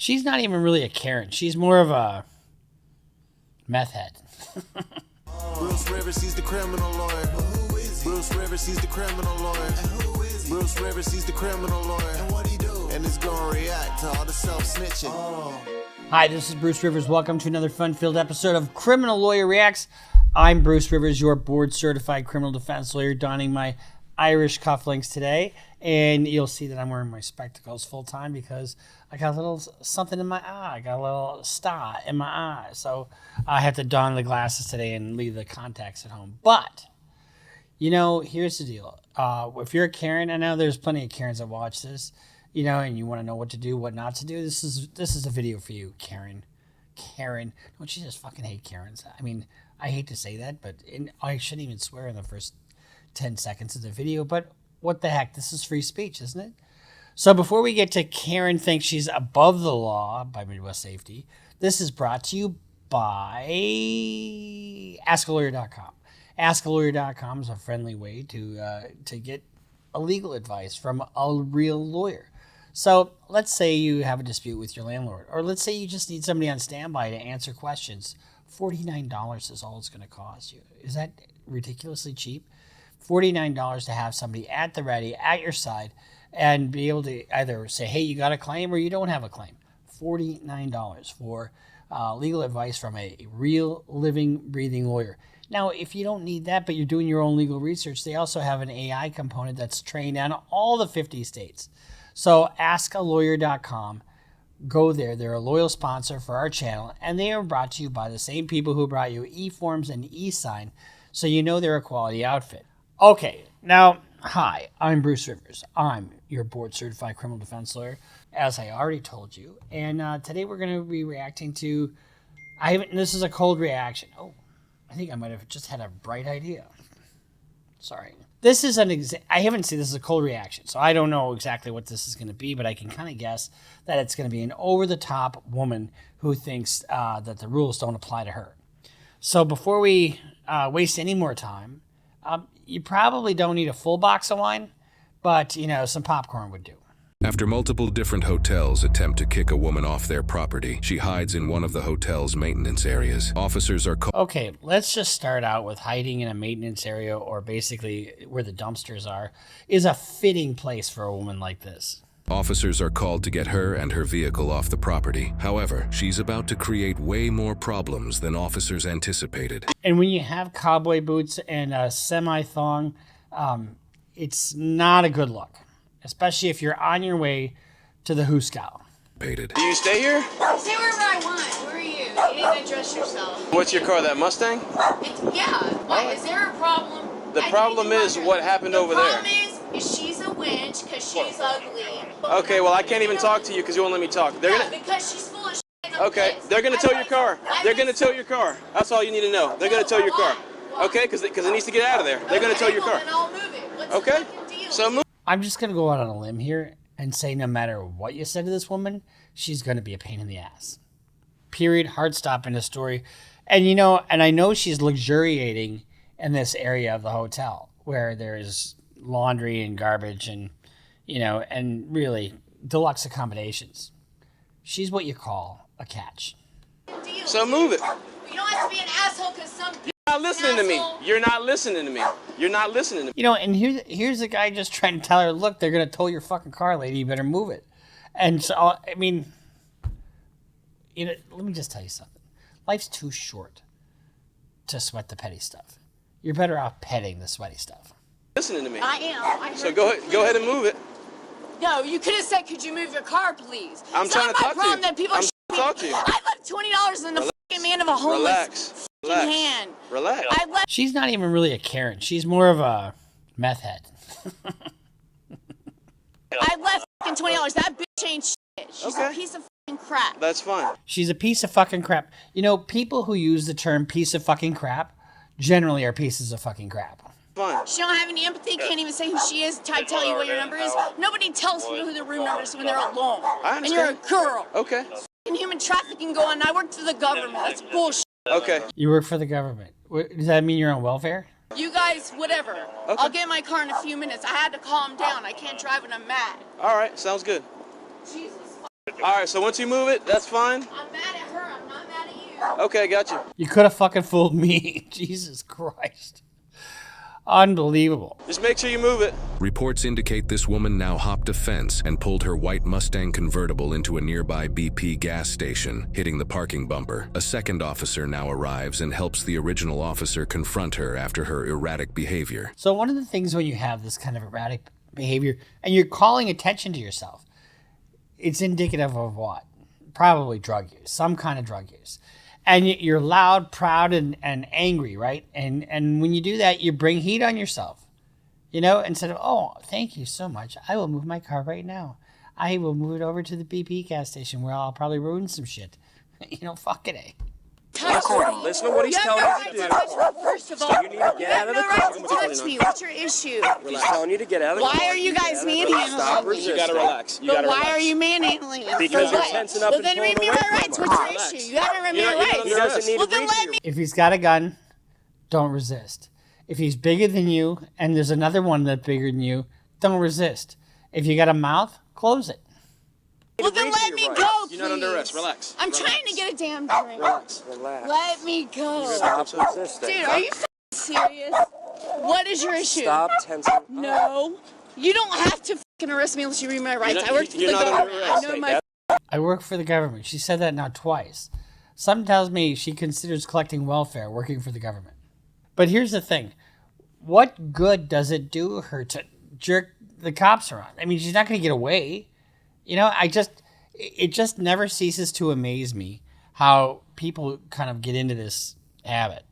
She's not even really a Karen. She's more of a meth head. Bruce Rivers, he's the criminal lawyer. Bruce Rivers, he's the criminal lawyer. Bruce Rivers, he's the criminal lawyer. And what he do? And he's gonna react to all the self-snitching. Hi, this is Bruce Rivers. Welcome to another fun-filled episode of Criminal Lawyer Reacts. I'm Bruce Rivers, your board-certified criminal defense lawyer, donning my Irish cufflinks today. And you'll see that I'm wearing my spectacles full-time because I got a little something in my eye. I got a little star in my eye. So I had to don the glasses today and leave the contacts at home. But, you know, here's the deal. If you're a Karen, I know there's plenty of Karens that watch this, you know, and you want to know what to do, what not to do. This is a video for you, Karen. Karen. Don't you just fucking hate Karens? I mean, I hate to say that, but I shouldn't even swear in the first 10 seconds of the video, but what the heck? This is free speech, isn't it? So before we get to Karen thinks she's above the law by Midwest Safety, this is brought to you by AskALawyer.com. AskALawyer.com is a friendly way to get a legal advice from a real lawyer. So let's say you have a dispute with your landlord, or let's say you just need somebody on standby to answer questions. $49 is all it's going to cost you. Is that ridiculously cheap? $49 to have somebody at the ready, at your side, and be able to either say, hey, you got a claim or you don't have a claim. $49 for legal advice from a real, living, breathing lawyer. Now, if you don't need that, but you're doing your own legal research, they also have an AI component that's trained on all the 50 states. So AskALawyer.com. Go there. They're a loyal sponsor for our channel, and they are brought to you by the same people who brought you eForms and eSign, so you know they're a quality outfit. Okay, now, hi, I'm Bruce Rivers. I'm your board-certified criminal defense lawyer, as I already told you. And today we're going to be reacting to, this is a cold reaction. Oh, I think I might have just had a bright idea. Sorry. This is I haven't seen this as a cold reaction, so I don't know exactly what this is going to be, but I can kind of guess that it's going to be an over-the-top woman who thinks that the rules don't apply to her. So before we waste any more time, you probably don't need a full box of wine, but, you know, some popcorn would do. After multiple different hotels attempt to kick a woman off their property, she hides in one of the hotel's maintenance areas. Officers are called. Okay, let's just start out with hiding in a maintenance area, or basically where the dumpsters are, is a fitting place for a woman like this. Officers are called to get her and her vehicle off the property. However, she's about to create way more problems than officers anticipated. And when you have cowboy boots and a semi-thong, it's not a good look, especially if you're on your way to the Hooskow. Do you stay here? Stay wherever I want. Where are you? You need to address yourself. What's your car, that Mustang? Yeah. Why? Is there a problem? The problem is what happened over there. The problem is she's a winch because she's ugly. Okay, well, I can't even talk to you because you won't let me talk. Because she's full of shit. Okay, they're going to tow your car. They're going to tow your car. That's all you need to know. They're going to tow your car. Okay, because it needs to get out of there. They're going to tow your car. Then I'll move it. What's the Okay? fucking deal? So move. I'm just going to go out on a limb here and say no matter what you said to this woman, she's going to be a pain in the ass. Period. Hard stop in the story. And, you know, and I know she's luxuriating in this area of the hotel where there's laundry and garbage and, you know, and really deluxe accommodations. She's what you call a catch. So move it. You don't have to be an asshole because some... You're not listening to me. You're not listening to me. You're not listening to me. You know, and here's the guy just trying to tell her, look, they're going to tow your fucking car, lady. You better move it. And so, I mean, you know, let me just tell you something. Life's too short to sweat the petty stuff. You're better off petting the sweaty stuff. Listening to me. I am. So go ahead and move it. No, you could have said, could you move your car, please? I'm trying to talk to you. That people I'm trying to talk to you. I left $20 in the fucking man of a homeless hand. Relax. I left. She's not even really a Karen. She's more of a meth head. I left fucking $20. That bitch ain't shit. She's a piece of fucking crap. That's fine. She's a piece of fucking crap. You know, people who use the term piece of fucking crap generally are pieces of fucking crap. Fine. She don't have any empathy, can't even say who she is, tell you what your number is. Nobody tells people who their room number is when they're alone. I And you're a understand. girl. Okay. And human trafficking go on. I work for the government. That's bullshit. Okay. You work for the government. Does that mean you're on welfare? You guys, whatever. Okay. I'll get in my car in a few minutes. I had to calm down. I can't drive when I'm mad. All right. Sounds good. Jesus. All right, so once you move it, that's fine. I'm mad at her. I'm not mad at you. Okay, got you. You could have fucking fooled me. Jesus Christ. Unbelievable. Just make sure you move it. Reports indicate this woman now hopped a fence and pulled her white Mustang convertible into a nearby BP gas station, hitting the parking bumper. A second officer now arrives and helps the original officer confront her after her erratic behavior. So one of the things when you have this kind of erratic behavior and you're calling attention to yourself, it's indicative of what? Probably drug use, some kind of drug use. And you're loud, proud, and angry, right? And when you do that, you bring heat on yourself. You know, instead of, oh, thank you so much. I will move my car right now. I will move it over to the BP gas station where I'll probably ruin some shit. You know, fuck it, eh? Listen to what he's telling you to do. First of all, You need to get out of the no car. right to touch me. What's your issue? He's telling you to get out of the car. Why are you guys manhandling Stop me? resisting. You gotta relax. You But gotta why relax. are you manhandling me? Because For you're what? tensing up Well, and then pulling read me away my from rights. him. What's your Relax. issue? You gotta read me You're my not- rights. He doesn't need Well, to then read let you. me. If he's got a gun, don't resist. If he's bigger than you and there's another one that's bigger than you, don't resist. If you got a mouth, close it. Well, then let me right. go, please. You're not under arrest. Relax. I'm Relax. trying to get a damn drink. Relax. Relax. Let me go. Stop resisting. Dude, are you f***ing serious? What is your issue? Stop tensing up. No. You don't have to f***ing arrest me unless you read my rights. not- I work for the you're not under government. I arrest. know my I work for the government. She said that now twice. Something tells me she considers collecting welfare working for the government. But here's the thing. What good does it do her to jerk the cops around? I mean, she's not going to get away. You know, it just never ceases to amaze me how people kind of get into this habit.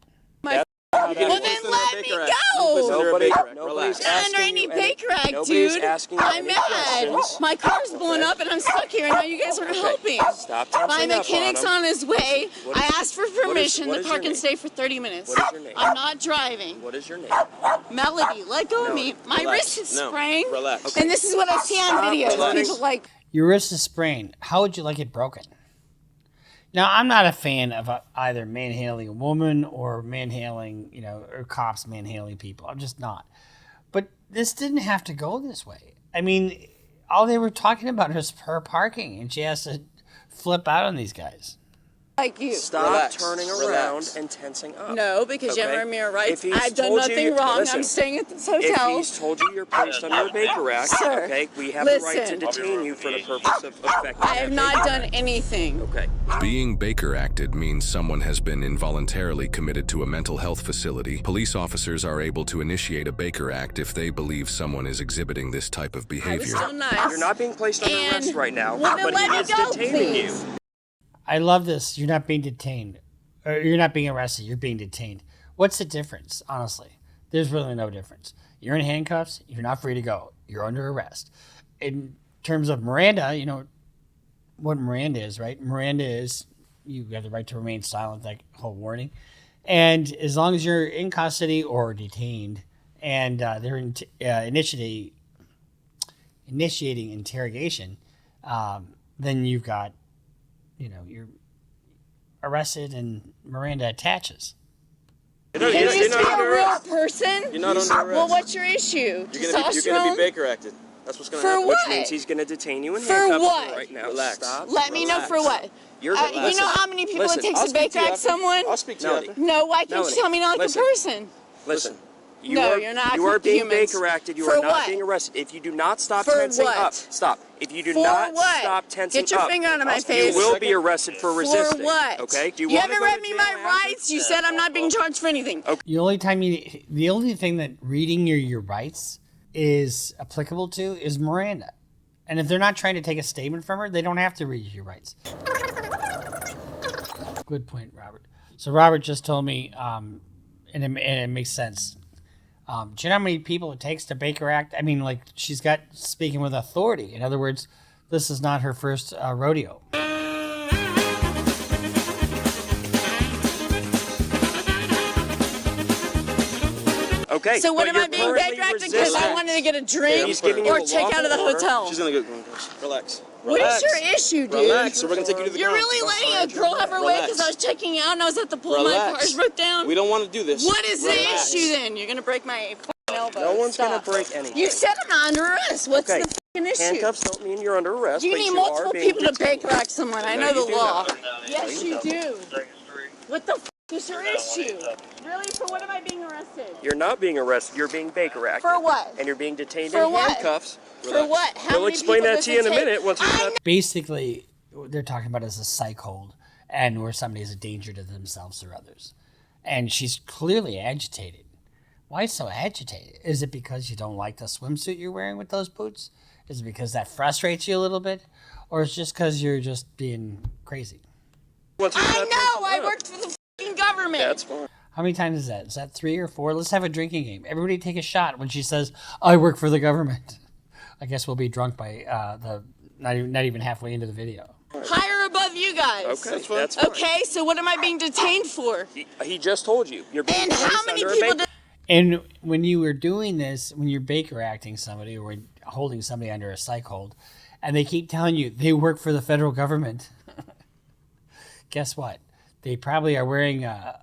Well, then let me go. Nobody's Not under asking any you Baker Act, Nobody's dude. asking you I'm any mad. questions. My car's blown up and I'm stuck here and now you guys aren't helping. Stop tensing My up mechanic's on him. on his way. What I is- asked for permission what to is park your and name? stay for 30 minutes. What is your name? I'm not driving. What is your name? Melody, let go of me. My Relax. wrist is No. spraying. Relax. And this is what I see on video. relax. People like, Your wrist is sprained. How would you like it broken? Now, I'm not a fan of either manhandling a woman or manhandling, or cops manhandling people. I'm just not. But this didn't have to go this way. I mean, all they were talking about was her parking, and she has to flip out on these guys. like you. Stop Relax. turning Relax. around and tensing up. No, because you Okay? haven't read me your rights. If he's I've done told you nothing you- wrong. listen, I'm staying at this If hotel. he's told you you're placed under a Baker Act, Sir, okay, we have the right to listen. detain you for the purpose of effecting I have that not Baker done Act. anything. Okay. Being Baker acted means someone has been involuntarily committed to a mental health facility. Police officers are able to initiate a Baker Act if they believe someone is exhibiting this type of I was behavior. still nice. You're not being placed under And- arrest right now, well, then but let he me is go, detaining you. please. I love this. You're not being detained. Or you're not being arrested. You're being detained. What's the difference, honestly? There's really no difference. You're in handcuffs. You're not free to go. You're under arrest. In terms of Miranda, you know what Miranda is, right? Miranda is you have the right to remain silent, that whole warning. And as long as you're in custody or detained and they're initiating interrogation, then you've got, you're arrested and Miranda attaches. Can you You're just not be a under real arrest. person? You're not under arrest. Well, what's your issue? You're gonna be Testosterone? Baker acted. That's what's gonna For happen. what? Which means he's going to detain you in For handcuffs what? right now. Relax. Stop. Let me know for what. You're You know listen, how many people listen, it takes I'll to speak Baker to you Act after. someone? I'll speak to you Melody. after. No, why can't Melody, you tell me not like listen. a person? Listen. You No, are, you're not You are being humans. Baker acted. You For are not what? being arrested. If you do not stop For tensing what? up, stop. If you do For not what? stop tensing Get your up, finger out of my you face. will be arrested for resisting. For what? Okay? Do you, You want to haven't go read to me jail my after? rights. You said I'm not being charged for anything. The only thing that reading your rights is applicable to is Miranda. And if they're not trying to take a statement from her, they don't have to read your rights. Good point, Robert. So Robert just told me, and it makes sense. Do you know how many people it takes to Baker Act? I mean, like, she's got speaking with authority. In other words, this is not her first rodeo. Okay. So what but am I you're being currently Baker acted because I resisting. wanted to get a drink He's giving you or a check out of the lawful order. hotel? She's gonna get glucose. Relax. What is your issue, dude? Relax. So we're gonna take you to the You're ground. really letting a girl have her way because I was checking out and I was at the pool and my Relax. car's broke down? We don't want to do this. What is Relax. the issue then? You're going to break my elbow. No one's going Stop. to break anything. You said I'm not under arrest. What's Okay. the an issue. Handcuffs don't mean you're under arrest. You but need you multiple are being people to detained. bank rack someone. I No, know you the do law. not. Yes, No, you you do. What the f is your issue? Really? For what am I being arrested? You're not being arrested. You're being Baker acted. For what? And you're being detained For in what? handcuffs. For what? How We'll many explain people that does to you it in a take? minute once you stop. Basically, they're talking about it as a psych hold and where somebody is a danger to themselves or others. And she's clearly agitated. Why so agitated? Is it because you don't like the swimsuit you're wearing with those boots? Is it because that frustrates you a little bit? Or is it just because you're just being crazy? Once you I stop know. I tensing up. worked for the f***ing government. That's fine. How many times is that? Is that 3 or 4? Let's have a drinking game. Everybody take a shot when she says, I work for the government. I guess we'll be drunk by not even halfway into the video. Higher above you guys. Okay, that's fine. Okay, so what am I being detained for? He just told you. You're being And how placed many under a people Baker. And when you were doing this, when you're Baker acting somebody or holding somebody under a psych hold, and they keep telling you they work for the federal government, guess what? They probably are wearing a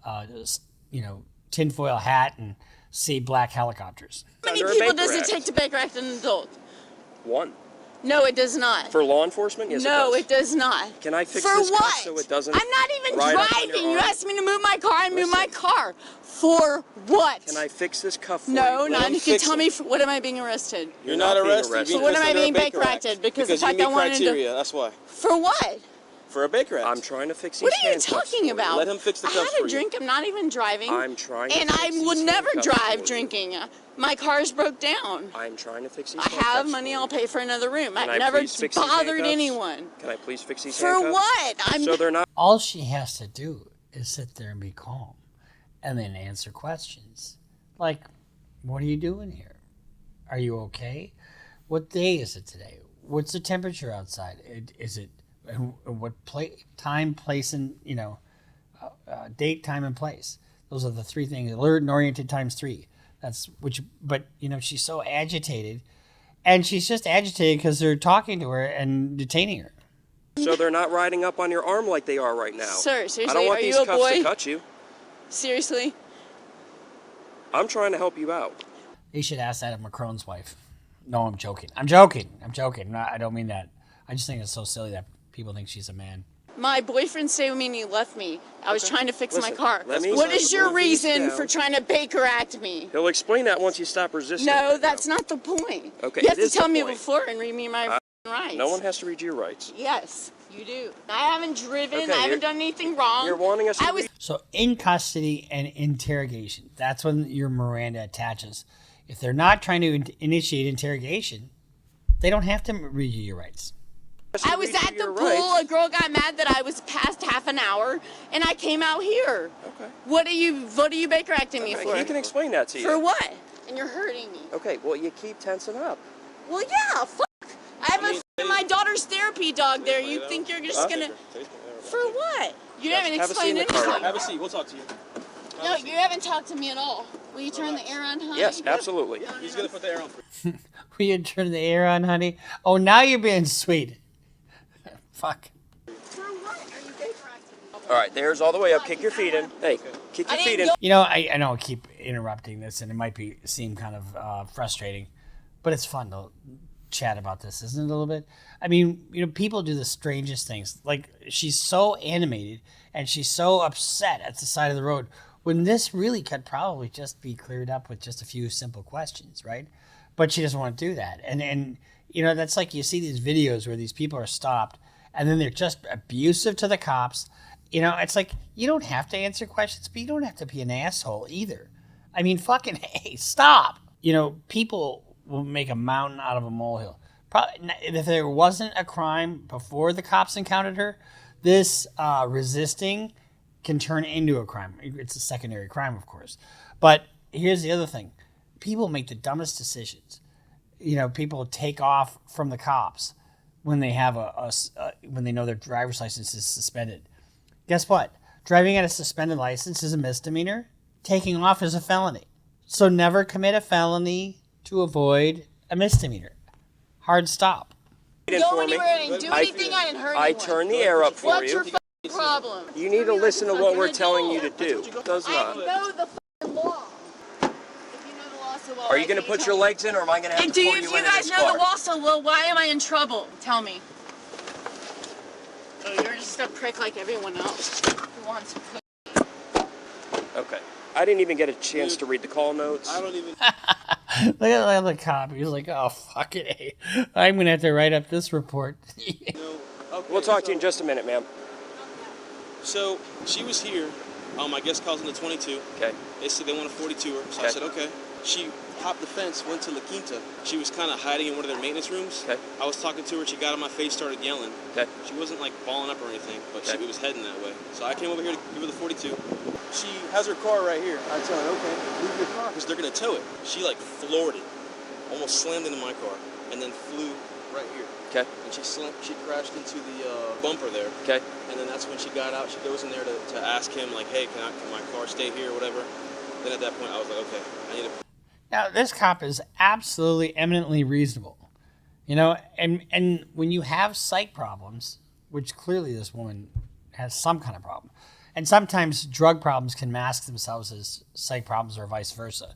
tinfoil hat and see black helicopters. How many Under a people Baker does it Act. take to Baker act an adult? One. No, it does not. For law enforcement, yes, No, it it does not. Can I fix For this cuff what? so it doesn't I'm not even ride up on your driving. You arm? asked me to move my car. I moved my Listen. car. For what? Can I fix this cuff for No, you? not him if you fix tell it. me for what am I being arrested? You're not being arrested. arrested. You're So what am I placed being under a Baker Act. acted? Because the you fact meet I wanted to- criteria. That's why. For what? For a Baker Act. I'm trying to fix these What are you handcuffs talking for you. about? Let him fix the I cuffs had for a you. drink. I'm not even driving. I'm trying to And fix I these would never handcuffs for drive you. drinking. My car's broke down. I'm trying to fix these I handcuffs have for money. you. I'll pay for another room. Can I I've never please fix these bothered handcuffs? anyone. Can I please fix these For handcuffs? what? I'm So they're not. All she has to do is sit there and be calm and then answer questions. Like, what are you doing here? Are you okay? What day is it today? What's the temperature outside? Is it what time, place, and date, time, and place? Those are the 3 things. Alert and oriented times 3. That's which. But she's so agitated, and she's just agitated because they're talking to her and detaining her. So they're not riding up on your arm like they are right now. Sir, seriously, I don't want are these you a cuffs boy? to cut you. Seriously? I'm trying to help you out. They should ask that of Macron's wife. No, I'm joking. I'm joking. I don't mean that. I just think it's so silly that people think she's a man. My boyfriend stayed with me and he left me. I was trying to fix my Listen, car. let me- What is your Hold these reason down. for trying to Baker act me? He'll explain that once you stop resisting. No, right that's now. not the point. Okay, You have it to is the tell me point. before and read me my rights. No one has to read your rights. Yes, you do. I haven't driven. Okay, I haven't you're- done anything wrong. You're wanting us to I was. read. So in custody and interrogation, that's when your Miranda attaches. If they're not trying to initiate interrogation, they don't have to read you your rights. I was at the pool. A girl got mad that I was past half an hour, and I came out here. Okay. What are you Baker acting me for? He can explain that to you. For what? And you're hurting me. Okay, well, you keep tensing up. Well, yeah. Fuck. I have my daughter's therapy dog there. You think you're just gonna? For what? You haven't Have a seat in explained the car. anything. Have a seat. We'll talk to you. No, you haven't talked to me at all. Will you turn the air on, honey? Yes, absolutely. He's gonna put the air on. Will you turn the air on, honey? Oh, now you're being sweet. Fuck. For what are you Baker acting? All right, there's all the way up. Kick your feet in. Hey, kick your I feet didn't in. go- I know I keep interrupting this, and it might seem kind of frustrating, but it's fun to chat about this, isn't it, a little bit? I mean, people do the strangest things. Like, she's so animated, and she's so upset at the side of the road, when this really could probably just be cleared up with just a few simple questions, right? But she doesn't want to do that. And that's like you see these videos where these people are stopped, and then they're just abusive to the cops. It's like, you don't have to answer questions, but you don't have to be an asshole either. I mean, fucking, hey, stop. People will make a mountain out of a molehill. Probably, if there wasn't a crime before the cops encountered her, this resisting can turn into a crime. It's a secondary crime, of course. But here's the other thing. People make the dumbest decisions. People take off from the cops when they have when they know their driver's license is suspended. Guess what? Driving at a suspended license is a misdemeanor. Taking off is a felony. So never commit a felony to avoid a misdemeanor. Hard stop. Go anywhere. I didn't do anything. I didn't hurt anyone. I turn the air up for What's you. your fucking problem? You need to listen to what we're telling you to do. Does I not. know the fucking law. If you know the law, so low. Are you going to put your legs in, or am I going to have And to do pull you, you if you into guys this know car? the wall's so low, why am I in trouble? Tell me. Oh, you're just a prick like everyone else who wants to put. Okay. I didn't even get a chance to read the call notes. I don't even. Look at the cop. He's like, oh, fuck it. Hey, I'm going to have to write up this report. know. Okay, We'll talk to you in just a minute, ma'am. So she was here. I guess calls in the 22. Okay. They said they want a 42-er. So I Okay. said, okay. She hopped the fence, went to La Quinta. She was kind of hiding in one of their maintenance rooms. Okay. I was talking to her. She got on my face, started yelling. Okay. She wasn't like balling up or anything, but Okay. she was heading that way. So I came over here to give her the 42. She has her car right here. I tell her, okay, leave your car because they're going to tow it. She like floored it, almost slammed into my car, and then flew right here. Okay. And she crashed into the bumper there. Okay. And then that's when she got out. She goes in there to ask him, like, hey, can my car stay here or whatever. Then at that point, I was like, okay, I need to. Now, this cop is absolutely eminently reasonable. You know, and when you have psych problems, which clearly this woman has some kind of problem, and sometimes drug problems can mask themselves as psych problems or vice versa.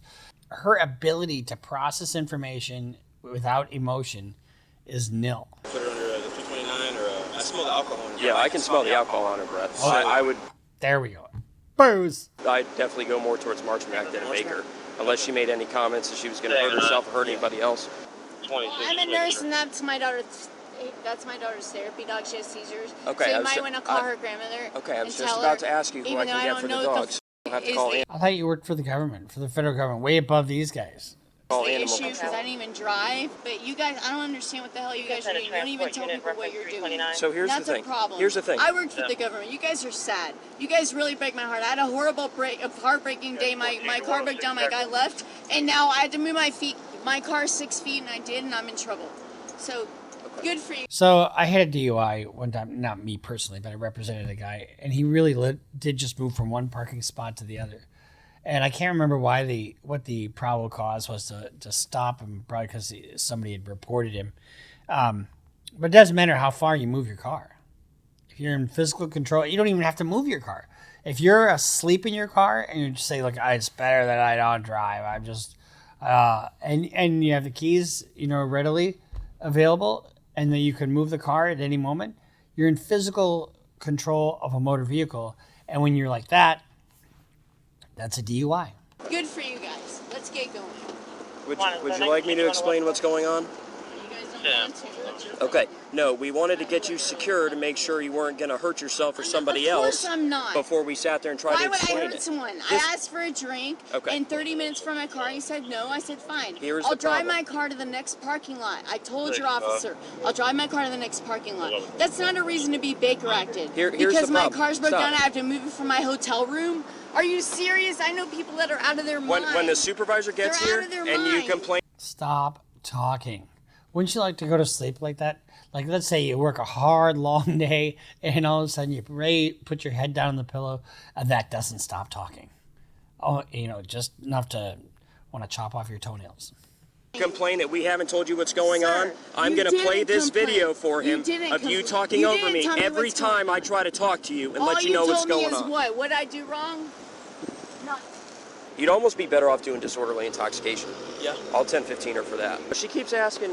Her ability to process information without emotion is nil. Put her under a 229 or I smell the alcohol in her. Yeah, I can smell the alcohol on her breath. Oh. I would. There we go. Booze. I'd definitely go more towards Marching Act than a Baker, unless she made any comments that she was going to hurt herself or hurt anybody else. I'm a nurse, and that's my daughter's therapy dog. She has seizures. Okay, So I you was might ju- want to call I- her grandmother. Okay, I was and just tell about her, to ask you who I even though can get don't for the know what dogs. I'll have to is call the in. I thought you worked for the government, for the federal government, way above these guys. Call the animal issue because I didn't even drive. But you guys, I don't understand what the hell you guys are doing. You don't even tell people what you're doing. So here's That's the thing. a problem. Here's the thing. I worked for the government. You guys are sad. You guys really break my heart. I had a heartbreaking day. My car broke down. My guy left, and now I had to move my car 6 feet, and I did, and I'm in trouble. So, good for you. So I had a DUI one time, not me personally, but I represented a guy, and he really did just move from one parking spot to the other. And I can't remember what the probable cause was to stop him, probably because somebody had reported him. But it doesn't matter how far you move your car. If you're in physical control, you don't even have to move your car. If you're asleep in your car and you just say, look, it's better that I don't drive. I'm just, and you have the keys, readily available, and then you can move the car at any moment, you're in physical control of a motor vehicle. And when you're like that, that's a DUI. Good for you guys. Let's get going. Would you like me to explain what's going on? You guys don't want to. That's your Okay. No, we wanted to get you secure to make sure you weren't going to hurt yourself or somebody else. Of course I'm not. Before we sat there and tried Why to would I explain hurt it. someone? This- I asked for a drink, Okay. and 30 minutes from my car, he said no. I said fine. Here's I'll the drive problem. my car to the next parking lot. I told your officer, I'll drive my car to the next parking lot. That's not a reason to be Baker acted. Here's because the my problem. car's broke Stop. down, I have to move it from my hotel room. Are you serious? I know people that are out of their mind. When the supervisor gets They're here out of their and you mind. complain. Stop talking. Wouldn't you like to go to sleep like that? Like, let's say you work a hard, long day, and all of a sudden you put your head down on the pillow, and that doesn't stop talking. Oh, just enough to want to chop off your toenails. Complain that we haven't told you what's going Sir, on. I'm you going to play didn't this complain. video for You him didn't of you complain. talking You over didn't me tell me every what's going time I on. try to talk to you and All let you know what's told me going is on. what? What'd I do wrong? Nothing. You'd almost be better off doing disorderly intoxication. Yeah. I'll 10-15 her for that. She keeps asking,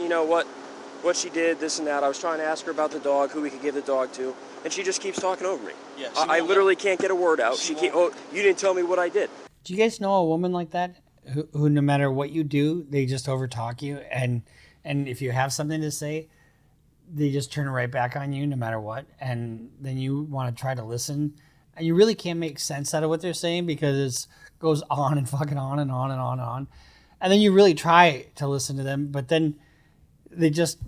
what she did, this and that. I was trying to ask her about the dog, who we could give the dog to, and she just keeps talking over me. Yeah, I literally can't get a word out. You didn't tell me what I did. Do you guys know a woman like that who no matter what you do, they just overtalk you, and if you have something to say, they just turn it right back on you no matter what, and then you want to try to listen, and you really can't make sense out of what they're saying because it goes on and fucking on and on and on and on, and then you really try to listen to them, but then they just,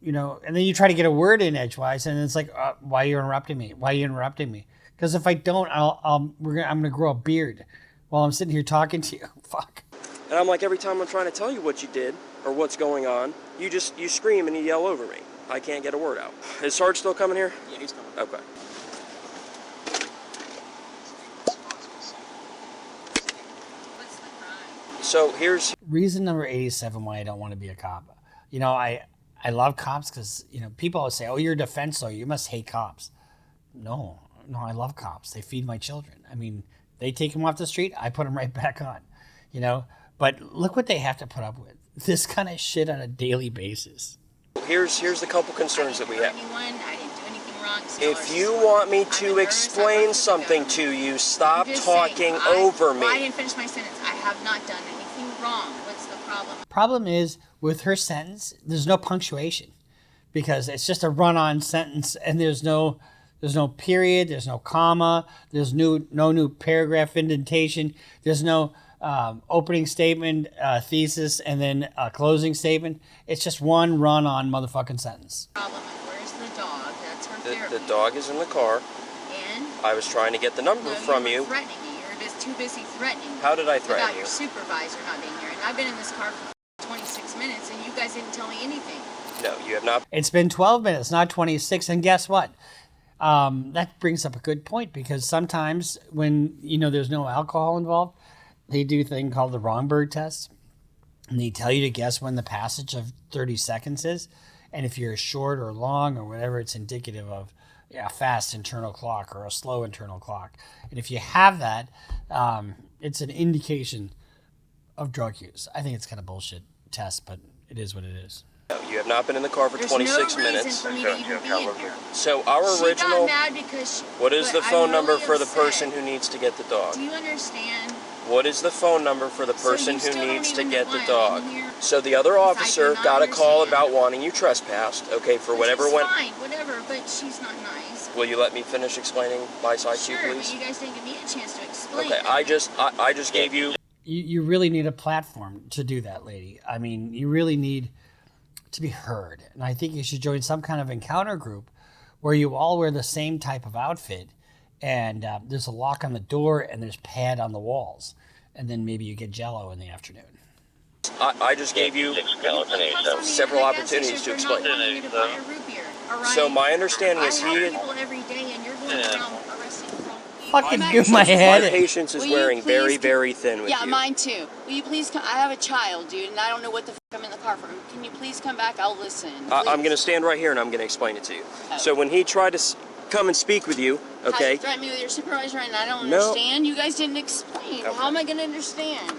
and then you try to get a word in edgewise, and it's like, why are you interrupting me? Why are you interrupting me? Because if I don't, I'm gonna grow a beard while I'm sitting here talking to you. Fuck. And I'm like, every time I'm trying to tell you what you did or what's going on, you scream and you yell over me. I can't get a word out. Is Sarge still coming here? Yeah, he's coming. Okay. What's the crime? So here's Reason number 87 why I don't want to be a cop. I love cops because, people always say, oh, you're a defense lawyer. You must hate cops. No, I love cops. They feed my children. I mean, they take them off the street. I put them right back on, But look what they have to put up with. This kind of shit on a daily basis. Here's the couple concerns that we have. I didn't do anything wrong. If you want me to explain something to you, stop talking over me. I didn't finish my sentence. I have not done anything wrong. What's the problem? Problem is, with her sentence, there's no punctuation because it's just a run-on sentence, and there's no period, there's no comma, there's no new paragraph indentation, there's no opening statement, thesis, and then a closing statement. It's just one run-on motherfucking sentence. Where's the dog? That's her therapy. The dog is in the car. And? I was trying to get the number from you. Threatening me. You're just too busy threatening me. How did I threaten about you? Your supervisor not being here. And I've been in this car for 26 minutes, and you guys didn't tell me anything. No, you have not. It's been 12 minutes, not 26, and guess what? That brings up a good point because sometimes when, there's no alcohol involved, they do a thing called the Romberg test, and they tell you to guess when the passage of 30 seconds is, and if you're short or long or whatever, it's indicative of a fast internal clock or a slow internal clock. And if you have that, it's an indication of drug use. I think it's kind of bullshit test, but it is what it is. No, you have not been in the car for 26 minutes. For me to even be in here. So our original. She got mad because what is the phone number for the upset. person who needs to get the dog? Do you understand? What is the phone number for the person So you who still needs don't to even get the want dog? in here? So the other officer not got a call understand. about wanting you trespassed. Okay, for whatever Which is went. fine, whatever, but she's not nice. Will you let me finish explaining my side to you, Sure, please? but you guys didn't give me a chance to explain. Okay, I just gave you. You really need a platform to do that, lady. I mean, you really need to be heard. And I think you should join some kind of encounter group where you all wear the same type of outfit and there's a lock on the door and there's pad on the walls. And then maybe you get Jell-O in the afternoon. I just gave you several opportunities to explain. So my understanding is I have people every day and you're going around arresting people. Fucking do my head. My patience is Will you wearing very, please very thin with Yeah, you. mine too. Will you please come? I have a child, dude, and I don't know what the I'm in the car for. Can you please come back? I'll listen. I'm please. going to stand right here and I'm going to explain it to you. Oh. So when he tried to come and speak with you, How okay? you threaten me with your supervisor and I don't No. understand? You guys didn't explain. Okay. How am I going to understand?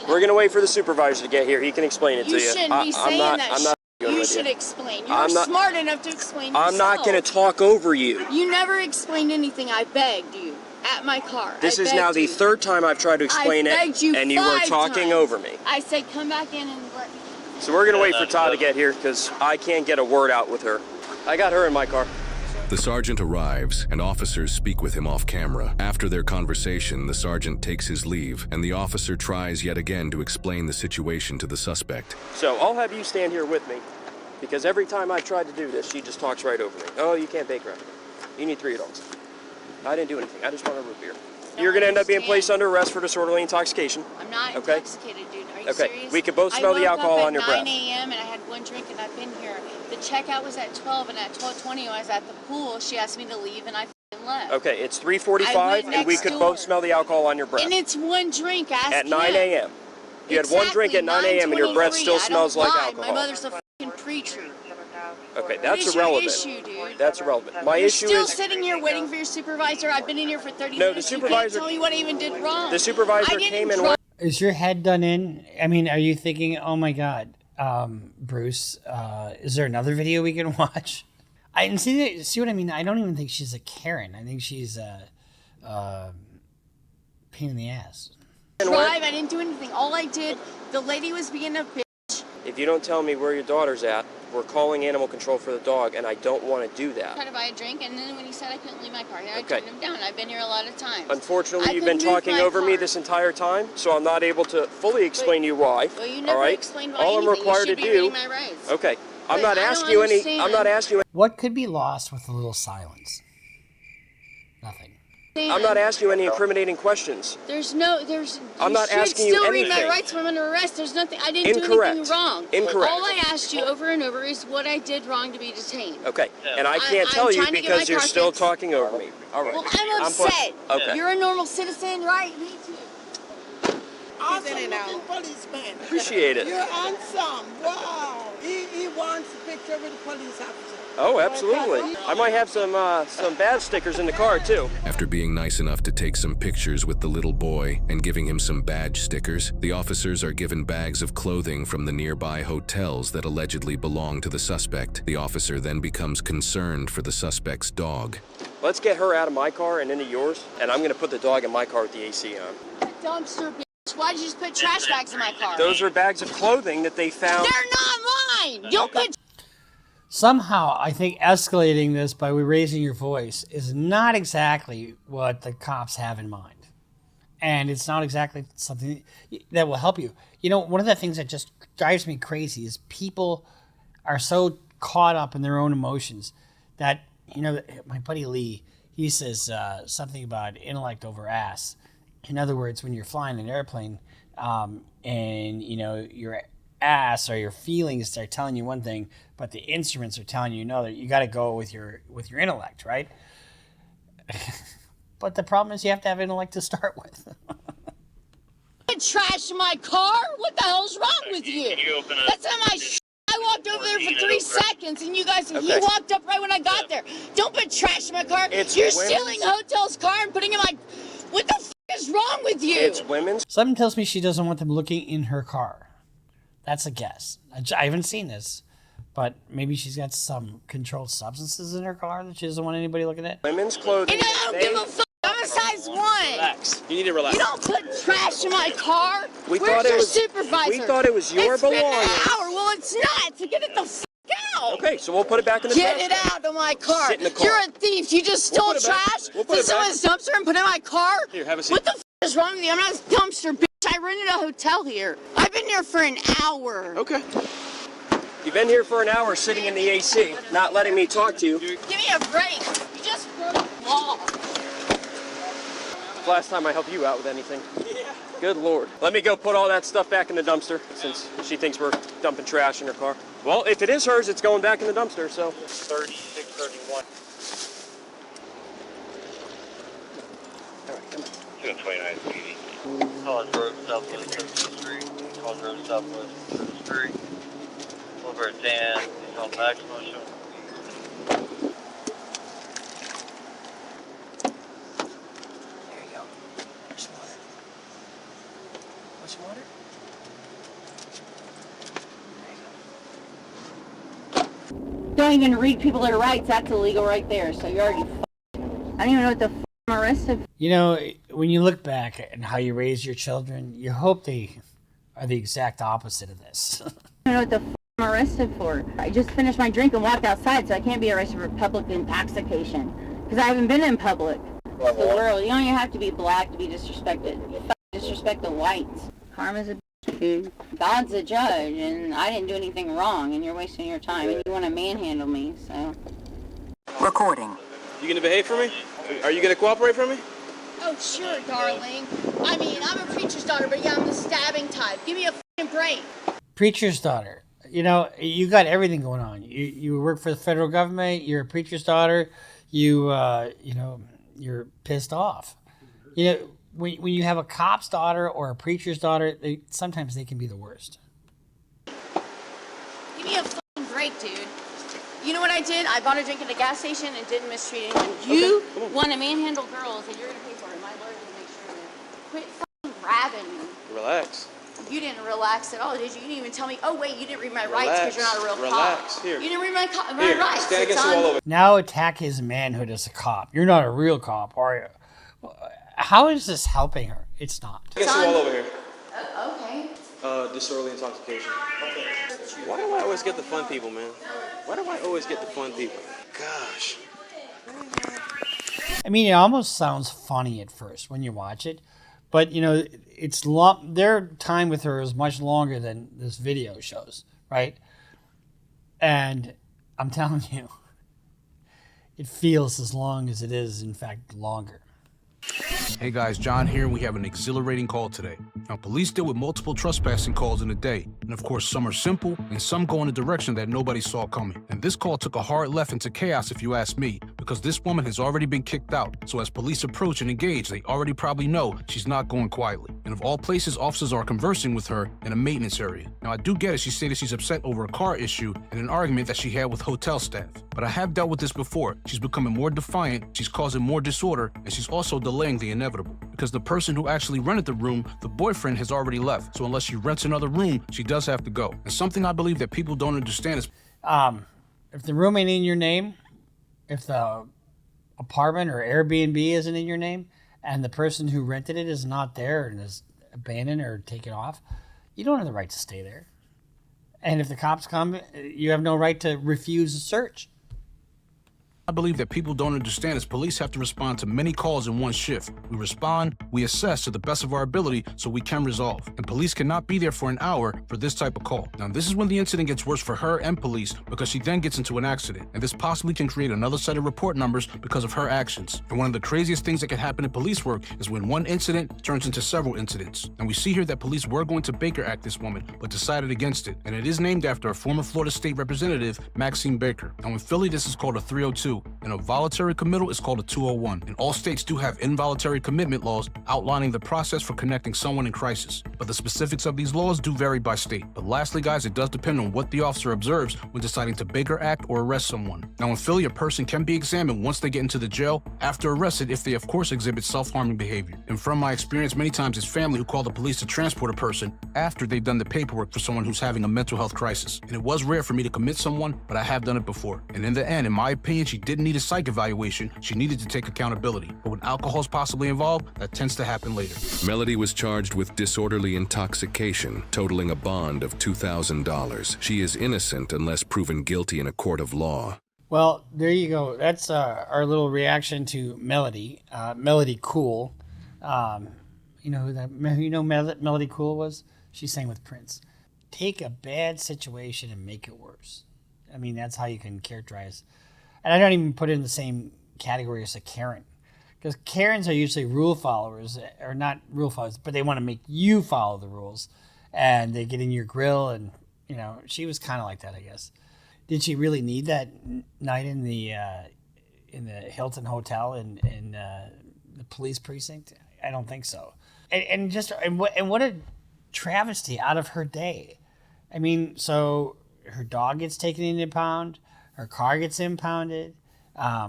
We're going to wait for the supervisor to get here. He can explain it to You you. shouldn't be saying that. I'm not going You with should you. explain. I'm You're not- smart enough to explain yourself. I'm not going to talk over you. You never explained anything. I begged you at my car. This I is now begged the you. third time I've tried to explain I begged you and you were 5 talking times. over me. I said, come back in and let me. So we're going to wait for Todd to get here because I can't get a word out with her. I got her in my car. The sergeant arrives, and officers speak with him off camera. After their conversation, the sergeant takes his leave, and the officer tries yet again to explain the situation to the suspect. So I'll have you stand here with me because every time I tried to do this, she just talks right over me. Oh, you can't bake right. You need 3 adults. I didn't do anything. I just want a root beer. You're going to end up being placed under arrest for disorderly intoxication. I'm not Okay. intoxicated, dude. Are you Okay. serious? We could both smell the alcohol on your I woke up breath. at 9 a.m. and I had 1 drink and I've been here. The checkout was at 12 and at 12:20 when I was at the pool. She asked me to leave and I f***ing left. Okay, it's I 3:45 went and we next could door. both smell the alcohol on your breath. And it's 1 drink. Ask At him. 9 a.m. You had 1 drink at 9 a.m. and your breath still smells like alcohol. My mother's a f***ing preacher. Okay, What that's is your irrelevant. issue, dude? That's irrelevant. My You're issue still is sitting here waiting for your supervisor. I've been in here for 30 No, the minutes. supervisor- You can't tell me what I even did wrong. the supervisor I didn't came and drive- went. Is your head done in? I mean, are you thinking, oh my God, Bruce, is there another video we can watch? I see what I mean? I don't even think she's a Karen. I think she's a pain in the ass. drive. I didn't do anything. All I did, the lady was being a bitch. If you don't tell me where your daughter's at, we're calling animal control for the dog, and I don't want to do that. Tried to buy a drink, and then when he said I couldn't leave my car here, I Okay. turned him down. I've been here a lot of times. Unfortunately, I you've been couldn't move talking my over me car. this entire time, so I'm not able to fully explain to you why. Well, you all never right? explained why All I'm anything. required You should to be do. reading my rights. Okay, I'm But not I don't asking you any. understand. I'm not asking you. What could be lost with a little silence? Nothing. I'm not asking you any incriminating questions. I'm not asking you still read anything. my rights when I'm under arrest. There's nothing. I didn't do Incorrect. anything wrong. Incorrect. All I asked you over and over is what I did wrong to be detained. Okay, and I I'm can't tell you trying to get because my you're car still fixed. talking over me. All right. Well, I'm upset. Okay. You're a normal citizen, right? Me too. Awesome looking policeman. Appreciate it. You're handsome. Wow. He wants a picture with the police officer. Oh, absolutely. I might have some badge stickers in the car, too. After being nice enough to take some pictures with the little boy and giving him some badge stickers, the officers are given bags of clothing from the nearby hotels that allegedly belong to the suspect. The officer then becomes concerned for the suspect's dog. Let's get her out of my car and into yours, and I'm going to put the dog in my car with the AC on. Dumpster, bitch. Why'd you just put trash bags in my car? Those are bags of clothing that they found. They're not mine! Don't put... Somehow, I think escalating this by raising your voice is not exactly what the cops have in mind. And it's not exactly something that will help you. You know, one of the things that just drives me crazy is people are so caught up in their own emotions that, you know, my buddy Lee, he says something about intellect over ass. In other words, when you're flying an airplane and, you know, your ass or your feelings start telling you one thing, but the instruments are telling you another, you got to go with your intellect, right? But the problem is you have to have intellect to start with. Trash in my car? What the hell's wrong with you? That's not my shit. I walked over there for 3 seconds, and you guys, he walked up right when I got there. Don't put trash in my car. You're stealing hotel's car and putting it in my... What the f*** is wrong with you? It's women's. Something tells me she doesn't want them looking in her car. That's a guess. I haven't seen this, but maybe she's got some controlled substances in her car that she doesn't want anybody looking at. Women's clothing. And I don't give a fuck. I'm a size 1. Relax. You need to relax. You don't put trash in my car. We Where's thought it your was, supervisor? We thought it was your belongings. It's been an hour. Well, it's not. So get it the f*** out. Okay, so we'll put it back in the Get dumpster. it out of my car. Sit in the car. You're a thief. You just stole put it back. trash We'll put from it back. someone's dumpster and put it in my car? Here, have a seat. What the f*** is wrong with you? I'm not a dumpster, bitch. I rented a hotel here. I've been here for an hour. Okay. You've been here for an hour sitting in the AC, not letting me talk to you. Give me a break. You just broke the law. Last time I helped you out with anything. Yeah. Good Lord. Let me go put all that stuff back in the dumpster since she thinks we're dumping trash in her car. Well, if it is hers, it's going back in the dumpster, so. 3631. All right, come on. 229 PD. College Road, Southwest 13th Street. College Road, Southwest 13th Street. Over at Dan, he's on maximum show. There you go. Where's some water? Want some water? Don't even read people their rights. That's illegal right there. So you're already f***ed. I don't even know what the f*** I'm arrested for. You know, when you look back at how you raise your children, you hope they are the exact opposite of this. I don't know what the f*** I'm arrested for. I just finished my drink and walked outside, so I can't be arrested for public intoxication. Because I haven't been in public. It's the world. You don't even have to be black to be disrespected. You disrespect the whites. Karma's a bitch, dude. God's a judge, and I didn't do anything wrong, and you're wasting your time, and you want to manhandle me, so. Recording. You gonna behave for me? Are you gonna cooperate for me? Oh, sure, darling. I mean, I'm a preacher's daughter, but yeah, I'm the stabbing type. Give me a f***ing break. Preacher's daughter. You know, you got everything going on. You work for the federal government. You're a preacher's daughter. You know, you're pissed off. You know, when you have a cop's daughter or a preacher's daughter, sometimes they can be the worst. Give me a f***ing break, dude. You know what I did? I bought a drink at a gas station and didn't mistreat anyone. You want to manhandle girls, and you're going to pay for it. My lawyer will make sure to quit f***ing grabbing me. Relax. You didn't relax at all, did you? You didn't even tell me, oh, wait, you didn't read my rights because you're not a real Relax. cop. Here. You didn't read my Here, rights. stand It's against the on. wall over. Now attack his manhood as a cop. You're not a real cop, are you? How is this helping her? It's not. Against the wall over here. Okay. Disorderly intoxication. Why do I always get the fun people, man? Why do I always get the fun people? Gosh. I mean, it almost sounds funny at first when you watch it, but you know, it's long. Their time with her is much longer than this video shows, right? And I'm telling you, it feels as long as it is, in fact, longer. Hey guys, John here, and we have an exhilarating call today. Now, police deal with multiple trespassing calls in a day, and of course some are simple, and some go in a direction that nobody saw coming. And this call took a hard left into chaos if you ask me, because this woman has already been kicked out. So as police approach and engage, they already probably know she's not going quietly. And of all places, officers are conversing with her in a maintenance area. Now, I do get it. She stated she's upset over a car issue and an argument that she had with hotel staff. But I have dealt with this before. She's becoming more defiant, she's causing more disorder, and she's also delaying the inevitable. Because the person who actually rented the room, the boyfriend, has already left. So unless she rents another room, she does have to go. And something I believe that people don't understand is... If the room ain't in your name, if the apartment or Airbnb isn't in your name, and the person who rented it is not there and is abandoned or taken off, you don't have the right to stay there. And if the cops come, you have no right to refuse a search. I believe that people don't understand is police have to respond to many calls in one shift. We respond, we assess to the best of our ability so we can resolve. And police cannot be there for an hour for this type of call. Now, this is when the incident gets worse for her and police because she then gets into an accident. And this possibly can create another set of report numbers because of her actions. And one of the craziest things that can happen in police work is when one incident turns into several incidents. And we see here that police were going to Baker Act this woman, but decided against it. And it is named after a former Florida State Representative, Maxine Baker. Now in Philly, this is called a 302. And a voluntary committal is called a 201. And all states do have involuntary commitment laws outlining the process for connecting someone in crisis. But the specifics of these laws do vary by state. But lastly, guys, it does depend on what the officer observes when deciding to Baker Act or arrest someone. Now in Philly, a person can be examined once they get into the jail after arrested if they of course exhibit self-harming behavior. And from my experience, many times it's family who call the police to transport a person after they've done the paperwork for someone who's having a mental health crisis. And it was rare for me to commit someone, but I have done it before. And in the end, in my opinion, she didn't need a psych evaluation, she needed to take accountability. But when alcohol is possibly involved, that tends to happen later. Melody was charged with disorderly intoxication, totaling a bond of $2,000. She is innocent unless proven guilty in a court of law. Well, there you go. That's our little reaction to Melody. Melody Cool. You know Melody Cool was? She sang with Prince. Take a bad situation and make it worse. I mean, that's how you can characterize. And I don't even put it in the same category as a Karen. Because Karens are usually rule followers, or not rule followers, but they want to make you follow the rules. And they get in your grill, and, you know, she was kind of like that, I guess. Did she really need that night in the Hilton Hotel in the police precinct? I don't think so. And what a travesty out of her day. I mean, so her dog gets taken into impound, her car gets impounded,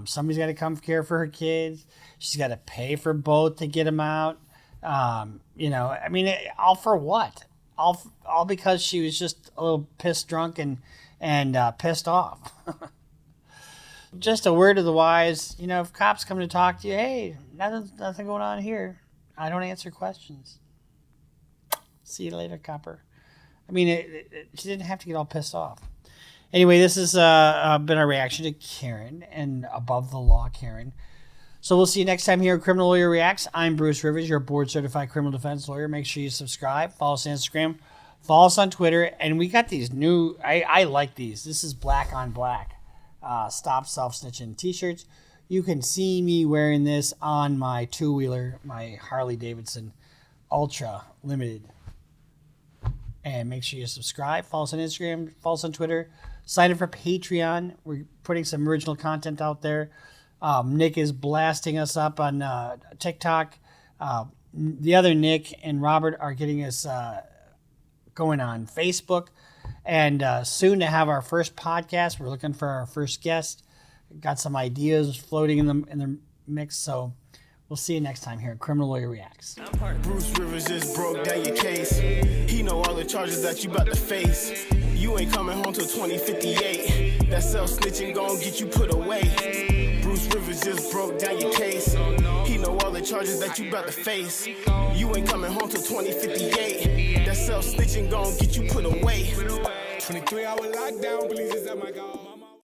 somebody's got to come care for her kids, she's got to pay for both to get them out. You know, I mean, all for what? All because she was just a little pissed drunk and pissed off. Just a word of the wise, you know, if cops come to talk to you, hey, nothing going on here. I don't answer questions. See you later, copper. I mean, she didn't have to get all pissed off. Anyway, this has been our reaction to Karen and Above the Law Karen. So we'll see you next time here at Criminal Lawyer Reacts. I'm Bruce Rivers, your board-certified criminal defense lawyer. Make sure you subscribe, follow us on Instagram, follow us on Twitter, and we got these new, I like these. This is black on black. Stop Self-Snitching t-shirts. You can see me wearing this on my two-wheeler, my Harley-Davidson Ultra Limited. And make sure you subscribe, follow us on Instagram, follow us on Twitter, sign up for Patreon. We're putting some original content out there. Nick is blasting us up on TikTok. The other Nick and Robert are getting us going on Facebook. And soon to have our first podcast. We're looking for our first guest. Got some ideas floating in the mix. So we'll see you next time here at Criminal Lawyer Reacts. Bruce Rivers just broke down your case. He know all the charges that you about to face. You ain't coming home till 2058. That self-snitching gon' get you put away. Bruce Rivers just broke down your case. He know all the charges that you about to face. You ain't coming home till 2058. That self-snitching gon' get you put away. 23-hour lockdown, please, is that my God.